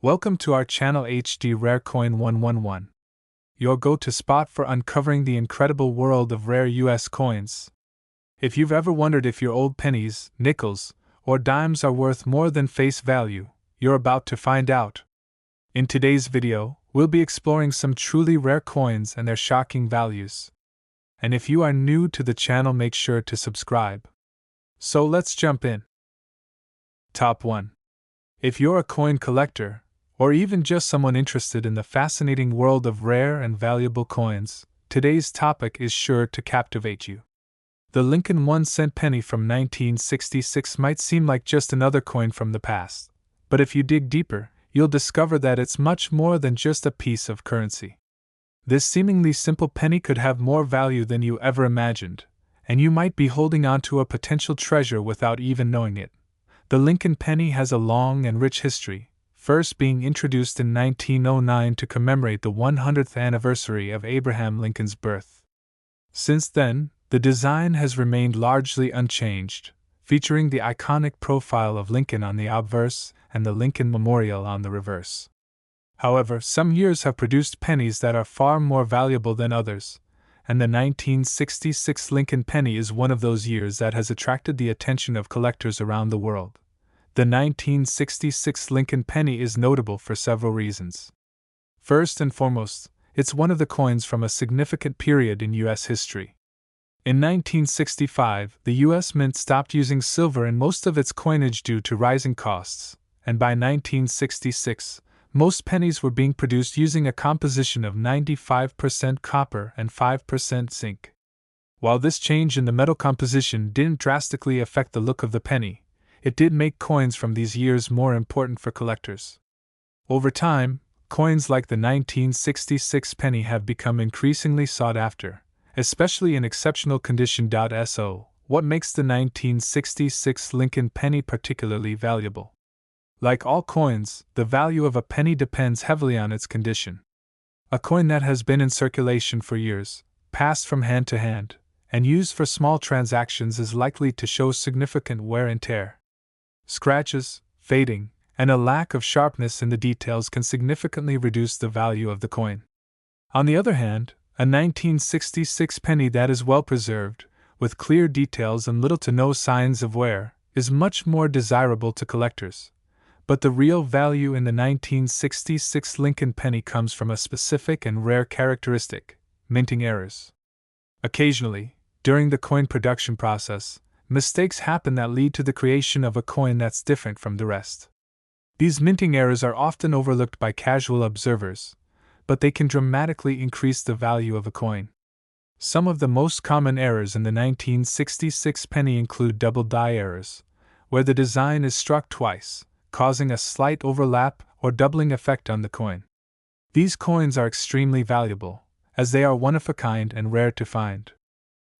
Welcome to our channel HD Rare Coin 111, your go-to spot for uncovering the incredible world of rare US coins. If you've ever wondered if your old pennies, nickels, or dimes are worth more than face value, you're about to find out. In today's video, we'll be exploring some truly rare coins and their shocking values. And if you are new to the channel, make sure to subscribe. So let's jump in. Top 1. If you're a coin collector, or even just someone interested in the fascinating world of rare and valuable coins, today's topic is sure to captivate you. The Lincoln 1-cent penny from 1966 might seem like just another coin from the past, but if you dig deeper, you'll discover that it's much more than just a piece of currency. This seemingly simple penny could have more value than you ever imagined, and you might be holding on to a potential treasure without even knowing it. The Lincoln penny has a long and rich history, first being introduced in 1909 to commemorate the 100th anniversary of Abraham Lincoln's birth. Since then, the design has remained largely unchanged, featuring the iconic profile of Lincoln on the obverse and the Lincoln Memorial on the reverse. However, some years have produced pennies that are far more valuable than others, and the 1966 Lincoln penny is one of those years that has attracted the attention of collectors around the world. The 1966 Lincoln penny is notable for several reasons. First and foremost, it's one of the coins from a significant period in U.S. history. In 1965, the U.S. Mint stopped using silver in most of its coinage due to rising costs, and by 1966, most pennies were being produced using a composition of 95% copper and 5% zinc. While this change in the metal composition didn't drastically affect the look of the penny, it did make coins from these years more important for collectors. Over time, coins like the 1966 penny have become increasingly sought after, especially in exceptional condition. So, what makes the 1966 Lincoln penny particularly valuable? Like all coins, the value of a penny depends heavily on its condition. A coin that has been in circulation for years, passed from hand to hand, and used for small transactions is likely to show significant wear and tear. Scratches, fading, and a lack of sharpness in the details can significantly reduce the value of the coin. On the other hand, a 1966 penny that is well preserved, with clear details and little to no signs of wear, is much more desirable to collectors. But the real value in the 1966 Lincoln penny comes from a specific and rare characteristic: minting errors. Occasionally, during the coin production process, mistakes happen that lead to the creation of a coin that's different from the rest. These minting errors are often overlooked by casual observers, but they can dramatically increase the value of a coin. Some of the most common errors in the 1966 penny include double die errors, where the design is struck twice, causing a slight overlap or doubling effect on the coin. These coins are extremely valuable, as they are one of a kind and rare to find.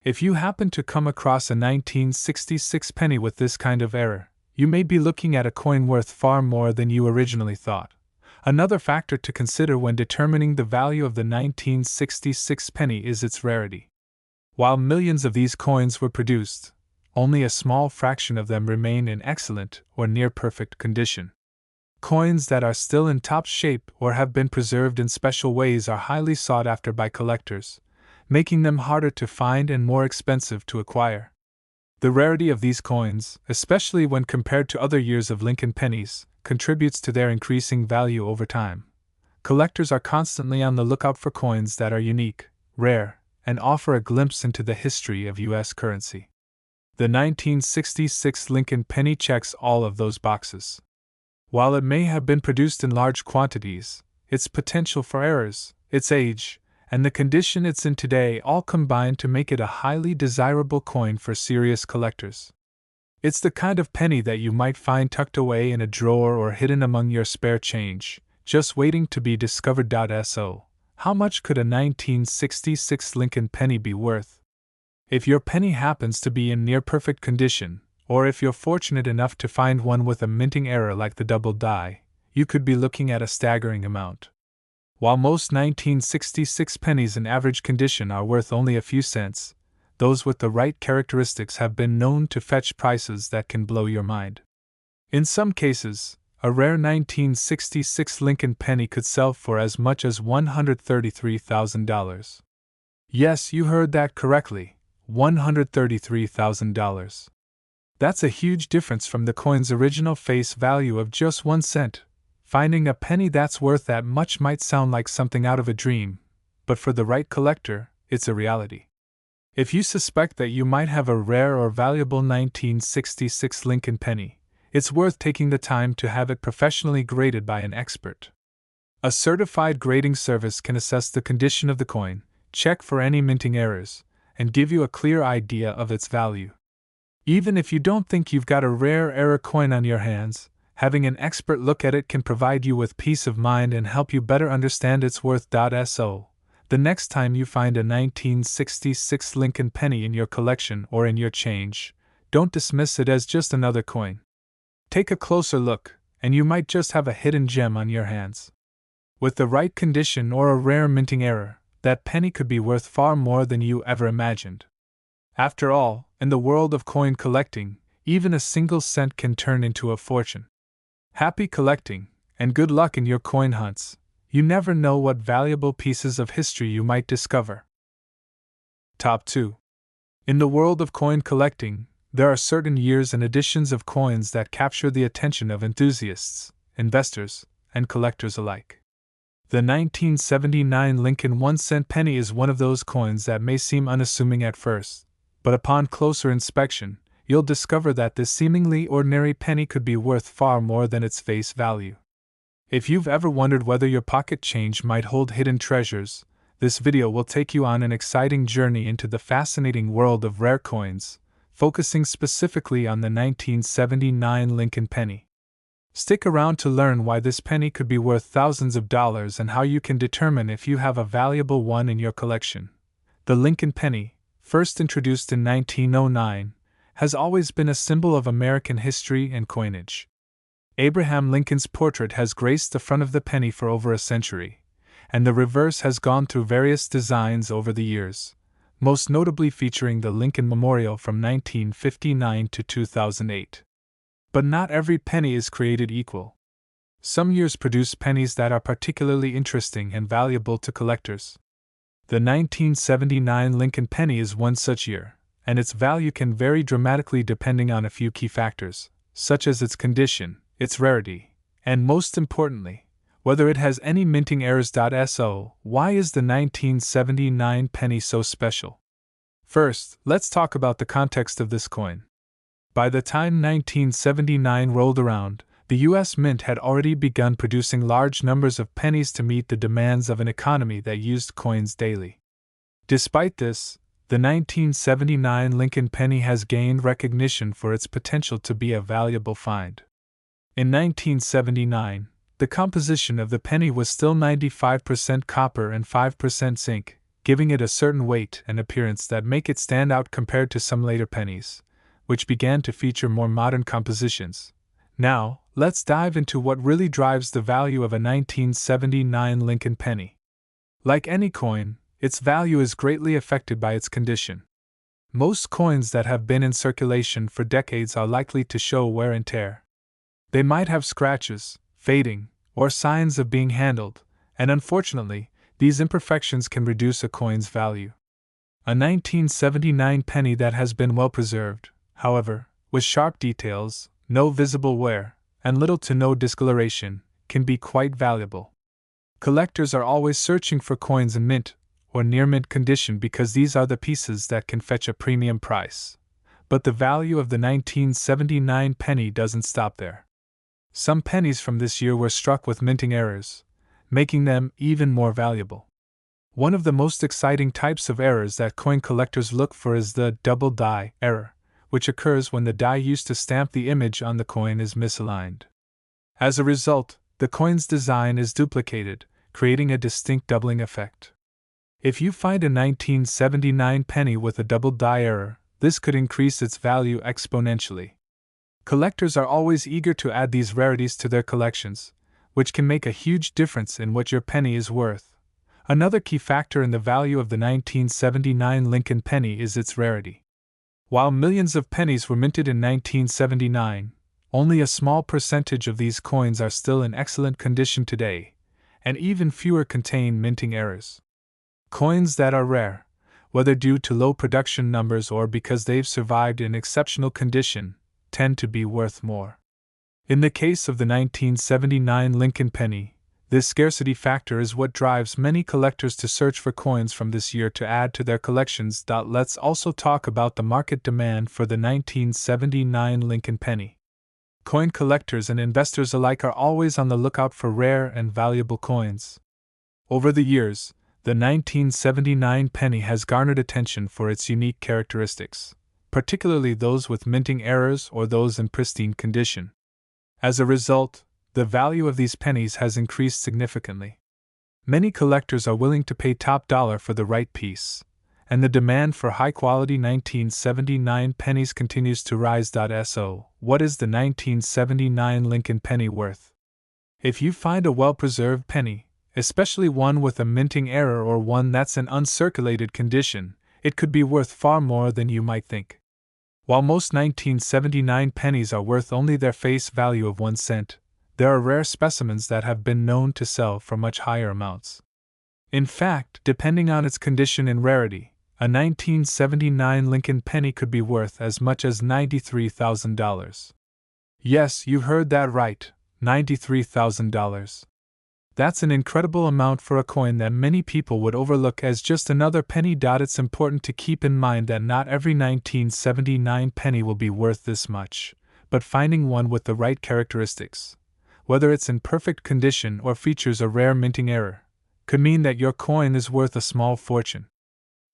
If you happen to come across a 1966 penny with this kind of error, you may be looking at a coin worth far more than you originally thought. Another factor to consider when determining the value of the 1966 penny is its rarity. While millions of these coins were produced, only a small fraction of them remain in excellent or near perfect condition. Coins that are still in top shape or have been preserved in special ways are highly sought after by collectors, making them harder to find and more expensive to acquire. The rarity of these coins, especially when compared to other years of Lincoln pennies, contributes to their increasing value over time. Collectors are constantly on the lookout for coins that are unique, rare, and offer a glimpse into the history of U.S. currency. The 1966 Lincoln penny checks all of those boxes. While it may have been produced in large quantities, its potential for errors, its age, and the condition it's in today all combine to make it a highly desirable coin for serious collectors. It's the kind of penny that you might find tucked away in a drawer or hidden among your spare change, just waiting to be discovered. So, how much could a 1966 Lincoln penny be worth? If your penny happens to be in near-perfect condition, or if you're fortunate enough to find one with a minting error like the double die, you could be looking at a staggering amount. While most 1966 pennies in average condition are worth only a few cents, those with the right characteristics have been known to fetch prices that can blow your mind. In some cases, A rare 1966 Lincoln penny could sell for as much as $133,000. Yes, you heard that correctly, $133,000. That's a huge difference from the coin's original face value of just 1 cent. Finding a penny that's worth that much might sound like something out of a dream, but for the right collector, it's a reality. If you suspect that you might have a rare or valuable 1966 Lincoln penny, it's worth taking the time to have it professionally graded by an expert. A certified grading service can assess the condition of the coin, check for any minting errors, and give you a clear idea of its value. Even if you don't think you've got a rare error coin on your hands, having an expert look at it can provide you with peace of mind and help you better understand its worth. So, the next time you find a 1966 Lincoln penny in your collection or in your change, don't dismiss it as just another coin. Take a closer look, and you might just have a hidden gem on your hands. With the right condition or a rare minting error, that penny could be worth far more than you ever imagined. After all, in the world of coin collecting, even a single cent can turn into a fortune. Happy collecting, and good luck in your coin hunts. You never know what valuable pieces of history you might discover. Top 2. In the world of coin collecting, there are certain years and editions of coins that capture the attention of enthusiasts, investors, and collectors alike. The 1979 Lincoln 1-cent penny is one of those coins that may seem unassuming at first, but upon closer inspection, you'll discover that this seemingly ordinary penny could be worth far more than its face value. If you've ever wondered whether your pocket change might hold hidden treasures, this video will take you on an exciting journey into the fascinating world of rare coins, focusing specifically on the 1979 Lincoln penny. Stick around to learn why this penny could be worth thousands of dollars and how you can determine if you have a valuable one in your collection. The Lincoln penny, first introduced in 1909, has always been a symbol of American history and coinage. Abraham Lincoln's portrait has graced the front of the penny for over a century, and the reverse has gone through various designs over the years, most notably featuring the Lincoln Memorial from 1959 to 2008. But not every penny is created equal. Some years produce pennies that are particularly interesting and valuable to collectors. The 1979 Lincoln penny is one such year, and its value can vary dramatically depending on a few key factors, such as its condition, its rarity, and most importantly, whether it has any minting errors. So, why is the 1979 penny so special? First, let's talk about the context of this coin. By the time 1979 rolled around, the U.S. Mint had already begun producing large numbers of pennies to meet the demands of an economy that used coins daily. Despite this, the 1979 Lincoln penny has gained recognition for its potential to be a valuable find. In 1979, the composition of the penny was still 95% copper and 5% zinc, giving it a certain weight and appearance that make it stand out compared to some later pennies, which began to feature more modern compositions. Now, let's dive into what really drives the value of a 1979 Lincoln penny. Like any coin, its value is greatly affected by its condition. Most coins that have been in circulation for decades are likely to show wear and tear. They might have scratches, fading, or signs of being handled, and unfortunately, these imperfections can reduce a coin's value. A 1979 penny that has been well preserved, however, with sharp details, no visible wear, and little to no discoloration, can be quite valuable. Collectors are always searching for coins in mint or near mint condition because these are the pieces that can fetch a premium price. But the value of the 1979 penny doesn't stop there. Some pennies from this year were struck with minting errors, making them even more valuable. One of the most exciting types of errors that coin collectors look for is the double die error, which occurs when the die used to stamp the image on the coin is misaligned. As a result, the coin's design is duplicated, creating a distinct doubling effect. If you find a 1979 penny with a double die error, this could increase its value exponentially. Collectors are always eager to add these rarities to their collections, which can make a huge difference in what your penny is worth. Another key factor in the value of the 1979 Lincoln penny is its rarity. While millions of pennies were minted in 1979, Only a small percentage of these coins are still in excellent condition today, and even fewer contain minting errors. Coins that are rare, whether due to low production numbers or because they've survived in exceptional condition, tend to be worth more. In the case of the 1979 Lincoln penny, this scarcity factor is what drives many collectors to search for coins from this year to add to their collections. Let's also talk about the market demand for the 1979 Lincoln penny. Coin collectors and investors alike are always on the lookout for rare and valuable coins. Over the years, the 1979 penny has garnered attention for its unique characteristics, particularly those with minting errors or those in pristine condition. As a result, the value of these pennies has increased significantly. Many collectors are willing to pay top dollar for the right piece, and the demand for high-quality 1979 pennies continues to rise. So, what is the 1979 Lincoln penny worth? If you find a well-preserved penny, especially one with a minting error or one that's in uncirculated condition, it could be worth far more than you might think. While most 1979 pennies are worth only their face value of 1 cent, there are rare specimens that have been known to sell for much higher amounts. In fact, depending on its condition and rarity, a 1979 Lincoln penny could be worth as much as $93,000. Yes, you heard that right, $93,000. That's an incredible amount for a coin that many people would overlook as just another penny. It's important to keep in mind that not every 1979 penny will be worth this much, but finding one with the right characteristics, whether it's in perfect condition or features a rare minting error, could mean that your coin is worth a small fortune.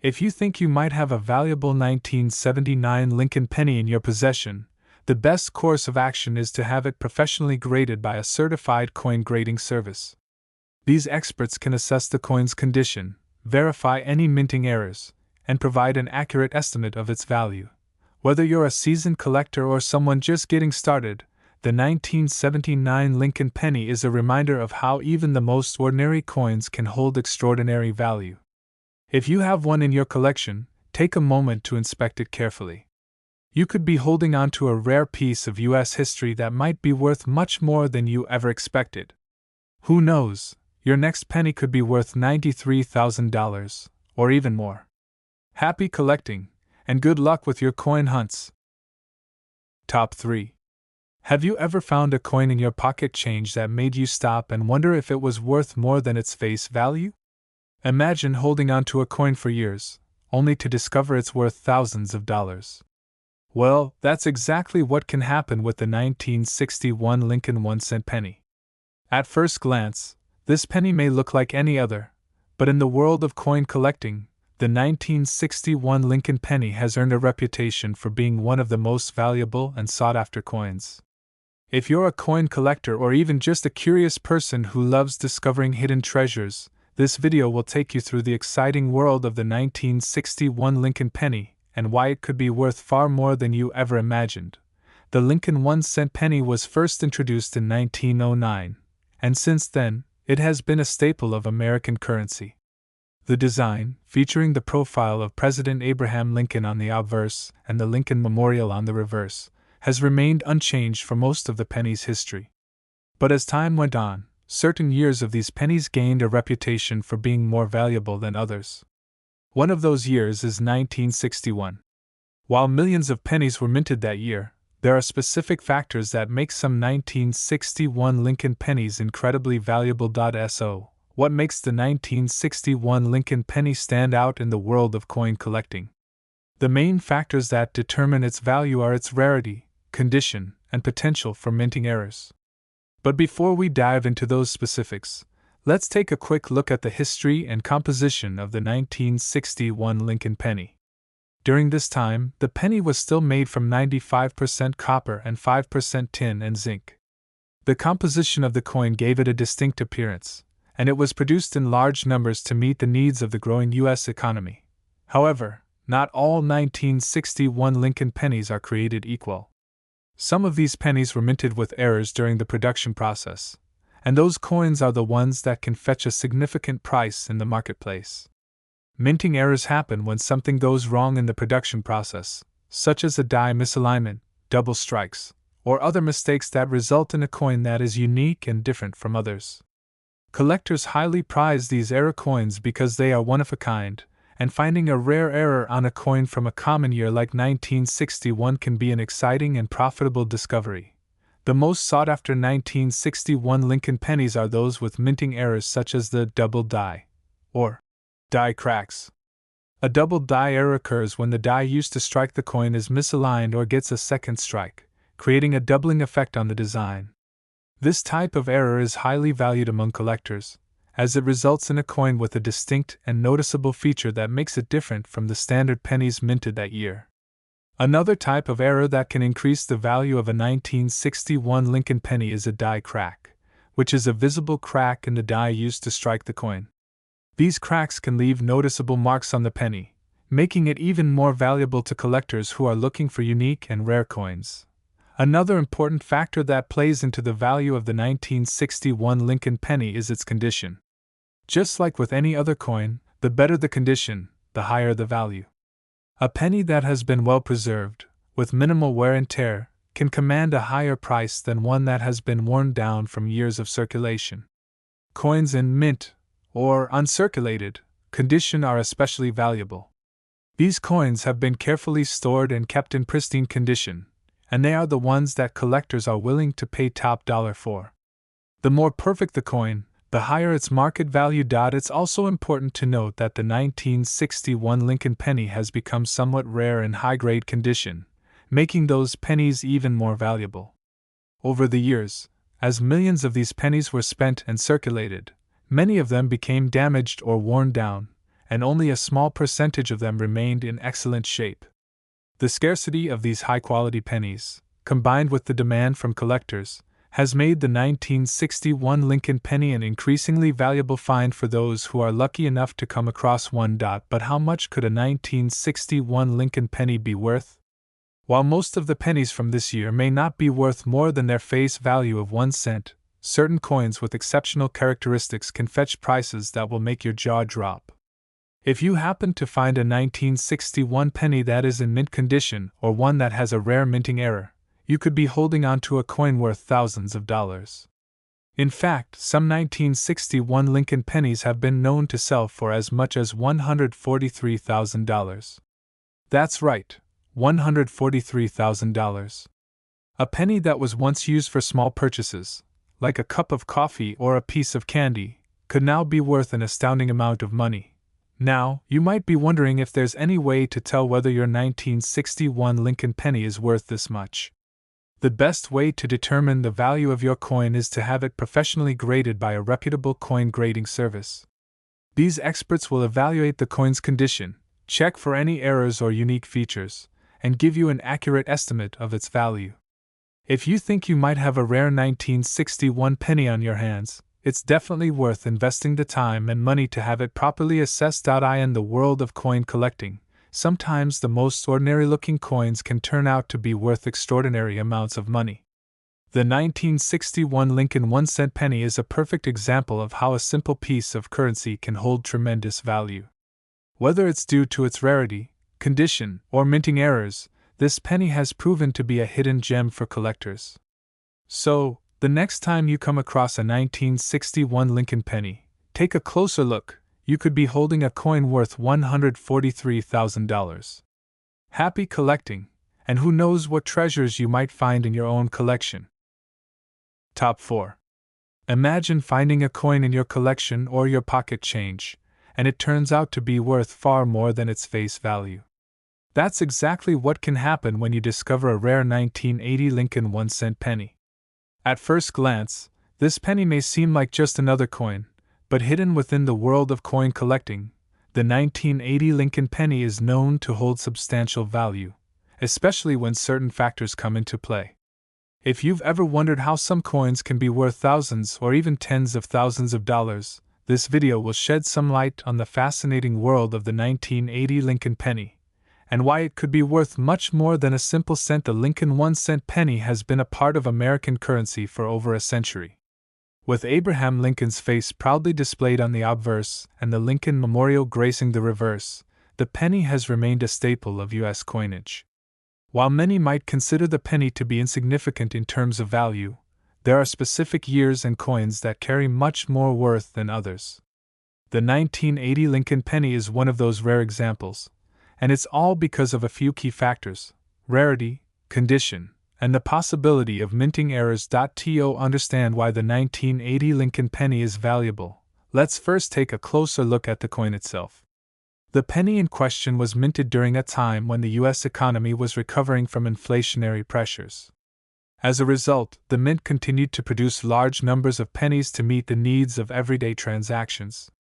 If you think you might have a valuable 1979 Lincoln penny in your possession, the best course of action is to have it professionally graded by a certified coin grading service. These experts can assess the coin's condition, verify any minting errors, and provide an accurate estimate of its value. Whether you're a seasoned collector or someone just getting started, the 1979 Lincoln penny is a reminder of how even the most ordinary coins can hold extraordinary value. If you have one in your collection, take a moment to inspect it carefully. You could be holding on to a rare piece of U.S. history that might be worth much more than you ever expected. Who knows, your next penny could be worth $93,000, or even more. Happy collecting, and good luck with your coin hunts. Top 3. Have you ever found a coin in your pocket change that made you stop and wonder if it was worth more than its face value? Imagine holding on to a coin for years, only to discover it's worth thousands of dollars. Well, that's exactly what can happen with the 1961 Lincoln 1-cent penny. At first glance, this penny may look like any other, but in the world of coin collecting, the 1961 Lincoln penny has earned a reputation for being one of the most valuable and sought-after coins. If you're a coin collector or even just a curious person who loves discovering hidden treasures, this video will take you through the exciting world of the 1961 Lincoln penny and why it could be worth far more than you ever imagined. The Lincoln 1-cent penny was first introduced in 1909, and since then, it has been a staple of American currency. The design, featuring the profile of President Abraham Lincoln on the obverse and the Lincoln Memorial on the reverse, has remained unchanged for most of the penny's history. But as time went on, certain years of these pennies gained a reputation for being more valuable than others. One of those years is 1961. While millions of pennies were minted that year, there are specific factors that make some 1961 Lincoln pennies incredibly valuable. So, what makes the 1961 Lincoln penny stand out in the world of coin collecting? The main factors that determine its value are its rarity, condition, and potential for minting errors. But before we dive into those specifics, let's take a quick look at the history and composition of the 1961 Lincoln penny. During this time, the penny was still made from 95% copper and 5% tin and zinc. The composition of the coin gave it a distinct appearance, and it was produced in large numbers to meet the needs of the growing U.S. economy. However, not all 1961 Lincoln pennies are created equal. Some of these pennies were minted with errors during the production process, and those coins are the ones that can fetch a significant price in the marketplace. Minting errors happen when something goes wrong in the production process, such as a die misalignment, double strikes, or other mistakes that result in a coin that is unique and different from others. Collectors highly prize these error coins because they are one of a kind, and finding a rare error on a coin from a common year like 1961 can be an exciting and profitable discovery. The most sought-after 1961 Lincoln pennies are those with minting errors such as the double die, or die cracks. A double die error occurs when the die used to strike the coin is misaligned or gets a second strike, creating a doubling effect on the design. This type of error is highly valued among collectors, as it results in a coin with a distinct and noticeable feature that makes it different from the standard pennies minted that year. Another type of error that can increase the value of a 1961 Lincoln penny is a die crack, which is a visible crack in the die used to strike the coin. These cracks can leave noticeable marks on the penny, making it even more valuable to collectors who are looking for unique and rare coins. Another important factor that plays into the value of the 1961 Lincoln penny is its condition. Just like with any other coin, the better the condition, the higher the value. A penny that has been well preserved, with minimal wear and tear, can command a higher price than one that has been worn down from years of circulation. Coins in mint, or uncirculated, condition are especially valuable. These coins have been carefully stored and kept in pristine condition, and they are the ones that collectors are willing to pay top dollar for. The more perfect the coin, the higher its market value. It's also important to note that the 1961 Lincoln penny has become somewhat rare in high-grade condition, making those pennies even more valuable. Over the years, as millions of these pennies were spent and circulated, many of them became damaged or worn down, and only a small percentage of them remained in excellent shape. The scarcity of these high-quality pennies, combined with the demand from collectors, has made the 1961 Lincoln penny an increasingly valuable find for those who are lucky enough to come across one. But how much could a 1961 Lincoln penny be worth? While most of the pennies from this year may not be worth more than their face value of 1 cent, certain coins with exceptional characteristics can fetch prices that will make your jaw drop. If you happen to find a 1961 penny that is in mint condition or one that has a rare minting error, you could be holding on to a coin worth thousands of dollars. In fact, some 1961 Lincoln pennies have been known to sell for as much as $143,000. That's right, $143,000. A penny that was once used for small purchases, like a cup of coffee or a piece of candy, could now be worth an astounding amount of money. Now, you might be wondering if there's any way to tell whether your 1961 Lincoln penny is worth this much. The best way to determine the value of your coin is to have it professionally graded by a reputable coin grading service. These experts will evaluate the coin's condition, check for any errors or unique features, and give you an accurate estimate of its value. If you think you might have a rare 1961 penny on your hands, it's definitely worth investing the time and money to have it properly assessed. In the world of coin collecting, sometimes the most ordinary-looking coins can turn out to be worth extraordinary amounts of money. The 1961 Lincoln 1-cent penny is a perfect example of how a simple piece of currency can hold tremendous value. Whether it's due to its rarity, condition, or minting errors, this penny has proven to be a hidden gem for collectors. So, the next time you come across a 1961 Lincoln penny, take a closer look. You could be holding a coin worth $143,000. Happy collecting, and who knows what treasures you might find in your own collection. Top 4. Imagine finding a coin in your collection or your pocket change, and it turns out to be worth far more than its face value. That's exactly what can happen when you discover a rare 1980 Lincoln 1-cent penny. At first glance, this penny may seem like just another coin, but hidden within the world of coin collecting, the 1980 Lincoln penny is known to hold substantial value, especially when certain factors come into play. If you've ever wondered how some coins can be worth thousands or even tens of thousands of dollars, this video will shed some light on the fascinating world of the 1980 Lincoln penny, and why it could be worth much more than a simple cent. The Lincoln 1-cent penny has been a part of American currency for over a century. With Abraham Lincoln's face proudly displayed on the obverse and the Lincoln Memorial gracing the reverse, the penny has remained a staple of U.S. coinage. While many might consider the penny to be insignificant in terms of value, there are specific years and coins that carry much more worth than others. The 1980 Lincoln penny is one of those rare examples, and it's all because of a few key factors: rarity, condition, and the possibility of minting errors. To understand why the 1980 Lincoln penny is valuable, let's first take a closer look at the coin itself. The penny in question was minted during a time when the U.S. economy was recovering from inflationary pressures. As a result, the mint continued to produce large numbers of pennies to meet the needs of everyday transactions.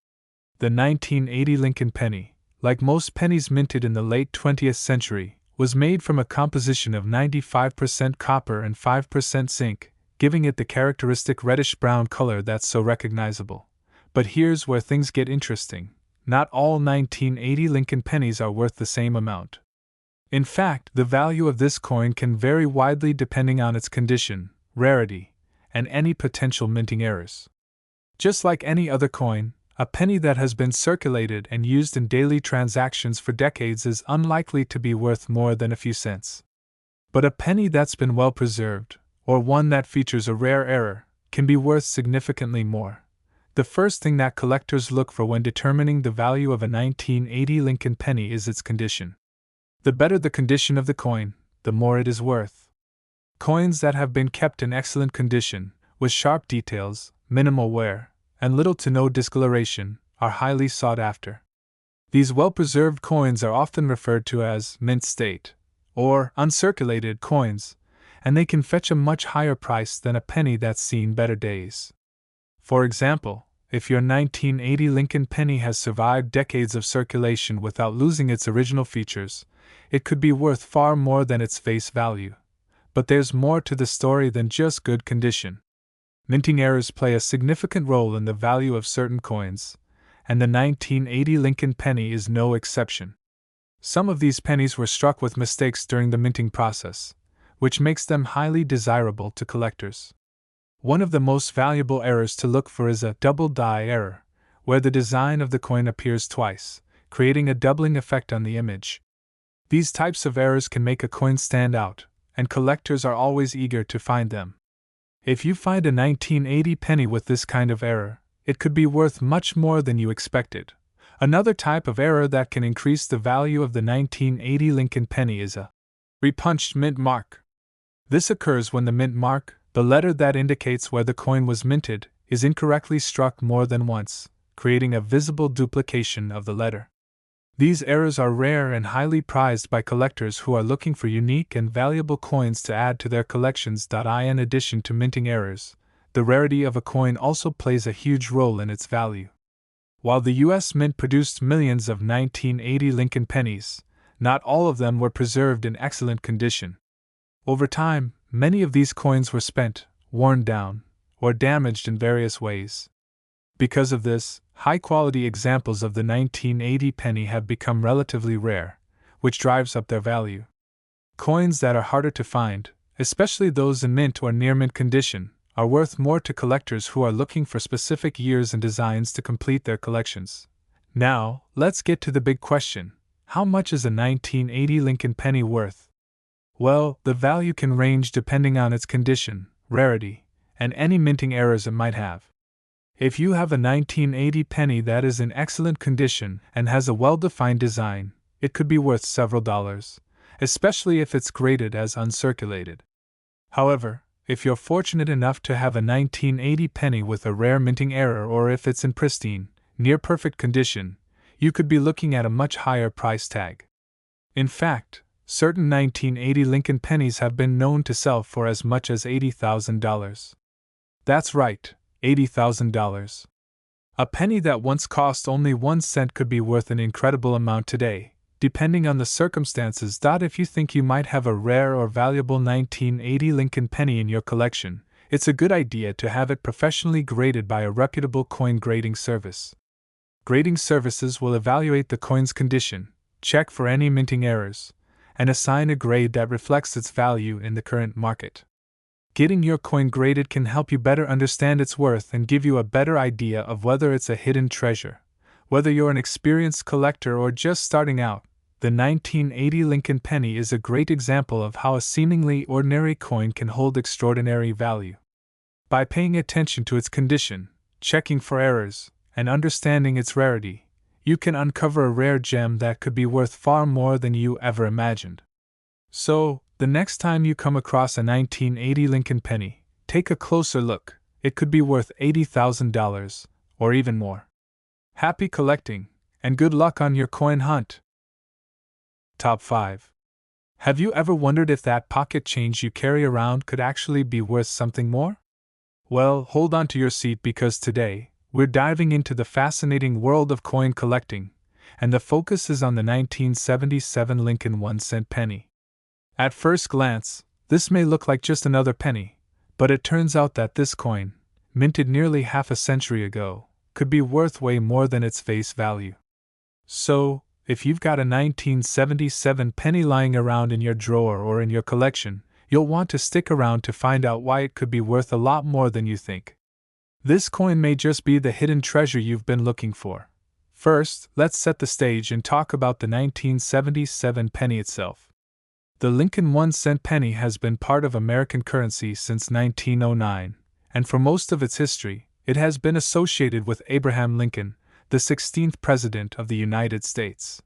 The 1980 Lincoln penny, like most pennies minted in the late 20th century, was made from a composition of 95% copper and 5% zinc, giving it the characteristic reddish-brown color that's so recognizable. But here's where things get interesting. Not all 1980 Lincoln pennies are worth the same amount. In fact, the value of this coin can vary widely depending on its condition, rarity, and any potential minting errors. Just like any other coin, a penny that has been circulated and used in daily transactions for decades is unlikely to be worth more than a few cents. But a penny that's been well preserved, or one that features a rare error, can be worth significantly more. The first thing that collectors look for when determining the value of a 1980 Lincoln penny is its condition. The better the condition of the coin, the more it is worth. Coins that have been kept in excellent condition, with sharp details, minimal wear, and little to no discoloration, are highly sought after. These well-preserved coins are often referred to as mint state, or uncirculated coins, and they can fetch a much higher price than a penny that's seen better days. For example, if your 1980 Lincoln penny has survived decades of circulation without losing its original features, it could be worth far more than its face value. But there's more to the story than just good condition. Minting errors play a significant role in the value of certain coins, and the 1980 Lincoln penny is no exception. Some of these pennies were struck with mistakes during the minting process, which makes them highly desirable to collectors. One of the most valuable errors to look for is a double die error, where the design of the coin appears twice, creating a doubling effect on the image. These types of errors can make a coin stand out, and collectors are always eager to find them. If you find a 1980 penny with this kind of error, it could be worth much more than you expected. Another type of error that can increase the value of the 1980 Lincoln penny is a repunched mint mark. This occurs when the mint mark, the letter that indicates where the coin was minted, is incorrectly struck more than once, creating a visible duplication of the letter. These errors are rare and highly prized by collectors who are looking for unique and valuable coins to add to their collections. In addition to minting errors, the rarity of a coin also plays a huge role in its value. While the U.S. Mint produced millions of 1980 Lincoln pennies, not all of them were preserved in excellent condition. Over time, many of these coins were spent, worn down, or damaged in various ways. Because of this, high-quality examples of the 1980 penny have become relatively rare, which drives up their value. Coins that are harder to find, especially those in mint or near-mint condition, are worth more to collectors who are looking for specific years and designs to complete their collections. Now, let's get to the big question: how much is a 1980 Lincoln penny worth? Well, the value can range depending on its condition, rarity, and any minting errors it might have. If you have a 1980 penny that is in excellent condition and has a well-defined design, it could be worth several dollars, especially if it's graded as uncirculated. However, if you're fortunate enough to have a 1980 penny with a rare minting error, or if it's in pristine, near-perfect condition, you could be looking at a much higher price tag. In fact, certain 1980 Lincoln pennies have been known to sell for as much as $80,000. That's right, $80,000. A penny that once cost only 1 cent could be worth an incredible amount today, depending on the circumstances. If you think you might have a rare or valuable 1980 Lincoln penny in your collection, it's a good idea to have it professionally graded by a reputable coin grading service. Grading services will evaluate the coin's condition, check for any minting errors, and assign a grade that reflects its value in the current market. Getting your coin graded can help you better understand its worth and give you a better idea of whether it's a hidden treasure. Whether you're an experienced collector or just starting out, The 1980 Lincoln penny is a great example of how a seemingly ordinary coin can hold extraordinary value. By paying attention to its condition, checking for errors, and understanding its rarity, you can uncover a rare gem that could be worth far more than you ever imagined. So, the next time you come across a 1980 Lincoln penny, take a closer look. It could be worth $80,000, or even more. Happy collecting, and good luck on your coin hunt! Top 5. Have you ever wondered if that pocket change you carry around could actually be worth something more? Well, hold on to your seat because today, we're diving into the fascinating world of coin collecting, and the focus is on the 1977 Lincoln 1-cent penny. At first glance, this may look like just another penny, but it turns out that this coin, minted nearly half a century ago, could be worth way more than its face value. So, if you've got a 1977 penny lying around in your drawer or in your collection, you'll want to stick around to find out why it could be worth a lot more than you think. This coin may just be the hidden treasure you've been looking for. First, let's set the stage and talk about the 1977 penny itself. The Lincoln 1-cent penny has been part of American currency since 1909, and for most of its history, it has been associated with Abraham Lincoln, the 16th President of the United States.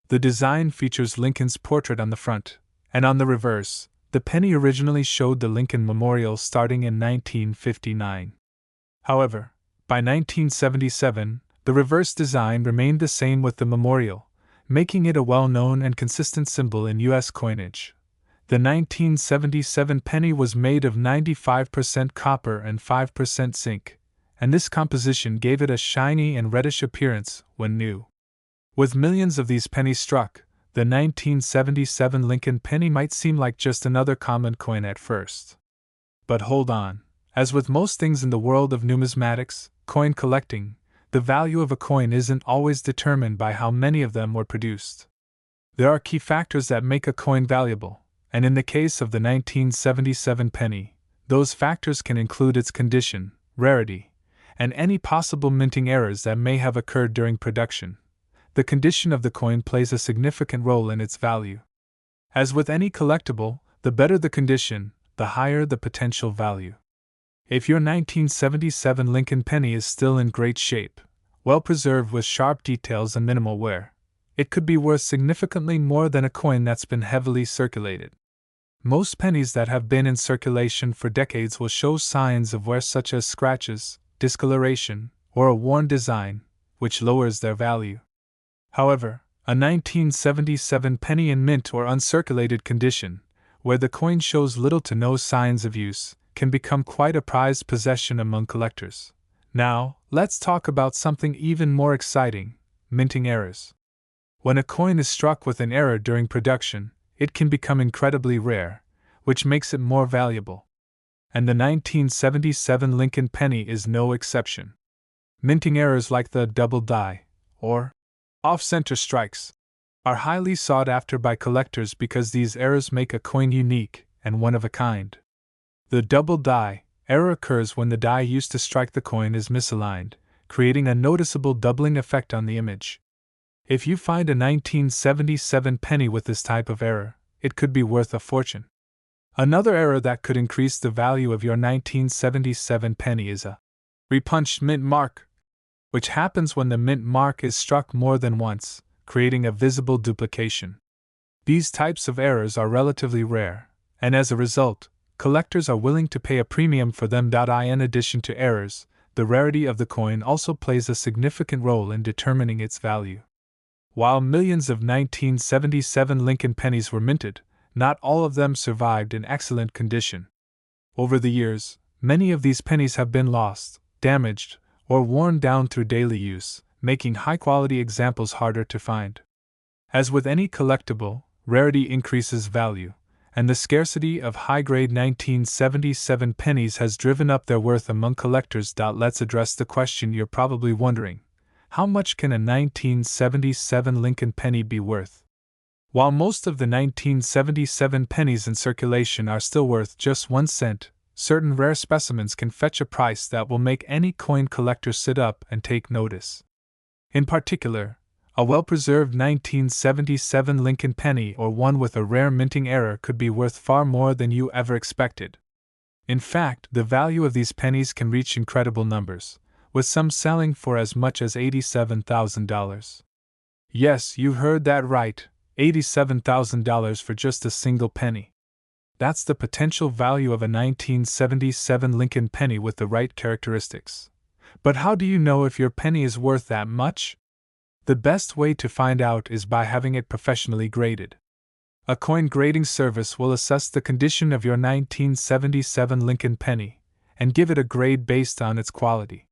The design features Lincoln's portrait on the front, and on the reverse, the penny originally showed the Lincoln Memorial starting in 1959. However, by 1977, the reverse design remained the same with the memorial, making it a well-known and consistent symbol in U.S. coinage. The 1977 penny was made of 95% copper and 5% zinc, and this composition gave it a shiny and reddish appearance when new. With millions of these pennies struck, the 1977 Lincoln penny might seem like just another common coin at first. But hold on, as with most things in the world of numismatics, coin collecting, the value of a coin isn't always determined by how many of them were produced. There are key factors that make a coin valuable, and in the case of the 1977 penny, those factors can include its condition, rarity, and any possible minting errors that may have occurred during production. The condition of the coin plays a significant role in its value. As with any collectible, the better the condition, the higher the potential value. If your 1977 Lincoln penny is still in great shape, well preserved with sharp details and minimal wear, it could be worth significantly more than a coin that's been heavily circulated. Most pennies that have been in circulation for decades will show signs of wear such as scratches, discoloration, or a worn design, which lowers their value. However, a 1977 penny in mint or uncirculated condition, where the coin shows little to no signs of use, can become quite a prized possession among collectors. Now, let's talk about something even more exciting: minting errors. When a coin is struck with an error during production, it can become incredibly rare, which makes it more valuable. And the 1977 Lincoln penny is no exception. Minting errors like the double die, or off-center strikes, are highly sought after by collectors because these errors make a coin unique and one of a kind. The double die error occurs when the die used to strike the coin is misaligned, creating a noticeable doubling effect on the image. If you find a 1977 penny with this type of error, it could be worth a fortune. Another error that could increase the value of your 1977 penny is a repunched mint mark, which happens when the mint mark is struck more than once, creating a visible duplication. These types of errors are relatively rare, and as a result, collectors are willing to pay a premium for them. In addition to errors, the rarity of the coin also plays a significant role in determining its value. While millions of 1977 Lincoln pennies were minted, not all of them survived in excellent condition. Over the years, many of these pennies have been lost, damaged, or worn down through daily use, making high-quality examples harder to find. As with any collectible, rarity increases value, and the scarcity of high-grade 1977 pennies has driven up their worth among collectors. Let's address the question you're probably wondering: how much can a 1977 Lincoln penny be worth? While most of the 1977 pennies in circulation are still worth just 1 cent, certain rare specimens can fetch a price that will make any coin collector sit up and take notice. In particular, A well-preserved 1977 Lincoln penny or one with a rare minting error could be worth far more than you ever expected. In fact, the value of these pennies can reach incredible numbers, with some selling for as much as $87,000. Yes, you heard that right, $87,000 for just a single penny. That's the potential value of a 1977 Lincoln penny with the right characteristics. But how do you know if your penny is worth that much? The best way to find out is by having it professionally graded. A coin grading service will assess the condition of your 1977 Lincoln penny and give it a grade based on its quality.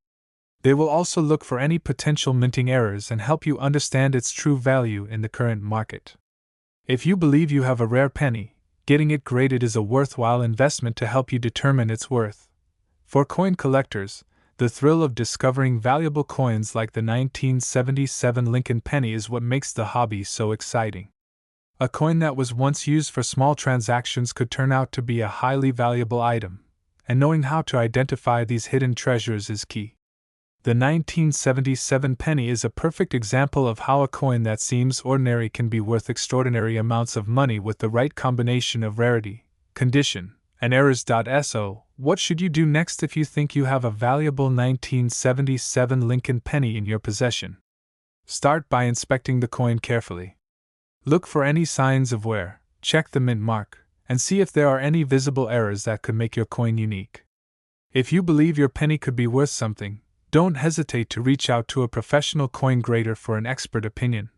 They will also look for any potential minting errors and help you understand its true value in the current market. If you believe you have a rare penny, getting it graded is a worthwhile investment to help you determine its worth. For coin collectors, the thrill of discovering valuable coins like the 1977 Lincoln penny is what makes the hobby so exciting. A coin that was once used for small transactions could turn out to be a highly valuable item, and knowing how to identify these hidden treasures is key. The 1977 penny is a perfect example of how a coin that seems ordinary can be worth extraordinary amounts of money with the right combination of rarity, condition, and errors. So, what should you do next if you think you have a valuable 1977 Lincoln penny in your possession? Start by inspecting the coin carefully. Look for any signs of wear, check the mint mark, and see if there are any visible errors that could make your coin unique. If you believe your penny could be worth something, don't hesitate to reach out to a professional coin grader for an expert opinion.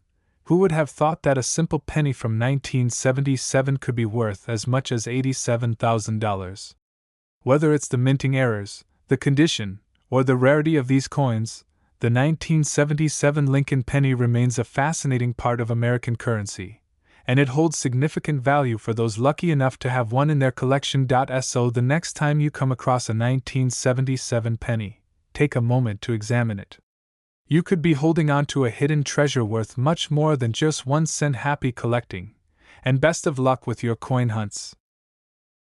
Who would have thought that a simple penny from 1977 could be worth as much as $87,000? Whether it's the minting errors, the condition, or the rarity of these coins, the 1977 Lincoln penny remains a fascinating part of American currency, and it holds significant value for those lucky enough to have one in their collection. So the next time you come across a 1977 penny, take a moment to examine it. You could be holding on to a hidden treasure worth much more than just 1 cent. Happy collecting, and best of luck with your coin hunts.